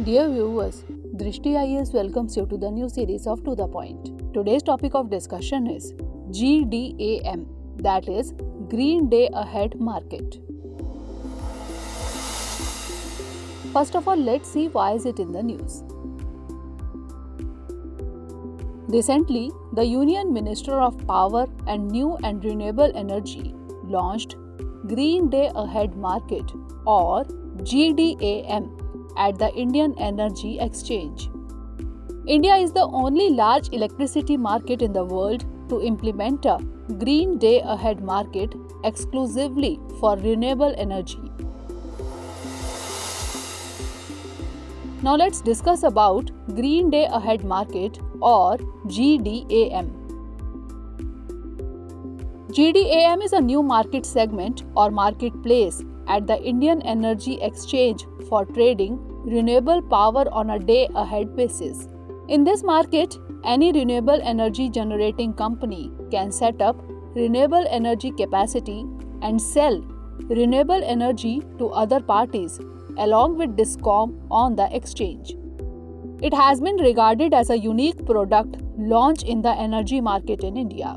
Dear viewers, Drishti IAS welcomes you to the new series of To The Point. Today's topic of discussion is GDAM, that is Green Day Ahead Market. First of all, let's see why is it in the news. Recently, the Union Minister of Power and New and Renewable Energy launched Green Day Ahead Market or GDAM at the Indian Energy Exchange. India is the only large electricity market in the world to implement a Green Day Ahead Market exclusively for renewable energy. Now let's discuss about Green Day Ahead Market or GDAM. GDAM is a new market segment or marketplace at the Indian Energy Exchange for trading renewable power on a day-ahead basis. In this market, any renewable energy generating company can set up renewable energy capacity and sell renewable energy to other parties along with DISCOM on the exchange. It has been regarded as a unique product launch in the energy market in India.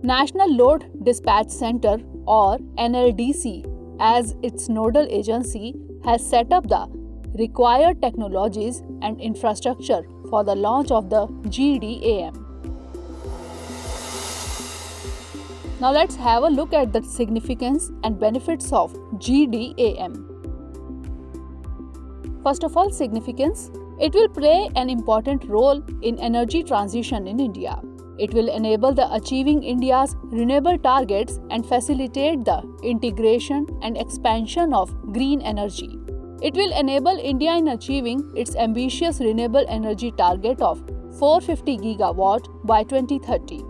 National Load Dispatch Center or NLDC as its nodal agency has set up the required technologies and infrastructure for the launch of the GDAM. Now let's have a look at the significance and benefits of GDAM. First of all, significance. It will play an important role in energy transition in India. It will enable the achieving India's renewable targets and facilitate the integration and expansion of green energy. It will enable India in achieving its ambitious renewable energy target of 450 gigawatt by 2030.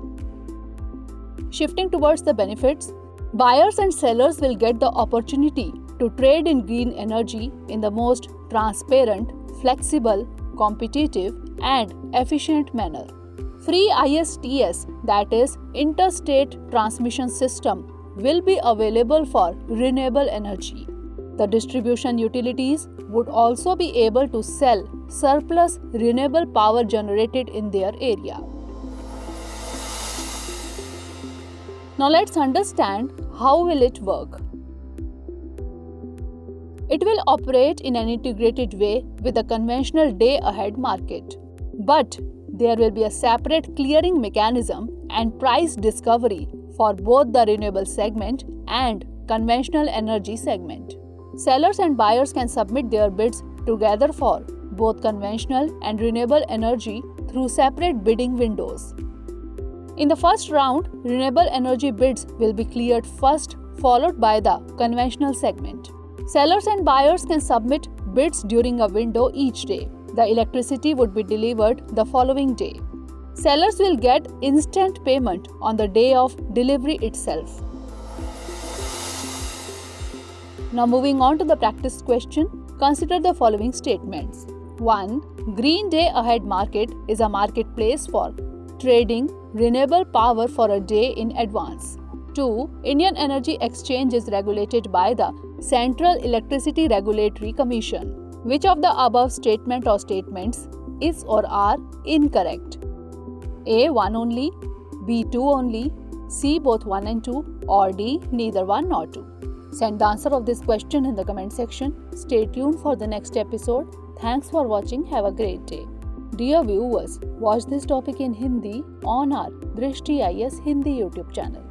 Shifting towards the benefits, buyers and sellers will get the opportunity to trade in green energy in the most transparent, flexible, competitive, and efficient manner. Free ISTS, that is Interstate Transmission System, will be available for renewable energy. The distribution utilities would also be able to sell surplus renewable power generated in their area. Now let's understand how will it work. It will operate in an integrated way with a conventional day-ahead market. But there will be a separate clearing mechanism and price discovery for both the renewable segment and conventional energy segment. Sellers and buyers can submit their bids together for both conventional and renewable energy through separate bidding windows. In the first round, renewable energy bids will be cleared first, followed by the conventional segment. Sellers and buyers can submit bids during a window each day. The electricity would be delivered the following day. Sellers will get instant payment on the day of delivery itself. Now moving on to the practice question, consider the following statements. 1. Green Day Ahead Market is a marketplace for trading renewable power for a day in advance. 2. Indian Energy Exchange is regulated by the Central Electricity Regulatory Commission. Which of the above statement or statements is or are incorrect? A. 1 only, B. 2 only, C. both 1 and 2, or D. neither 1 nor 2. Send the answer of this question in the comment section. Stay tuned for the next episode. Thanks for watching. Have a great day. Dear viewers, watch this topic in Hindi on our Drishti IAS Hindi YouTube channel.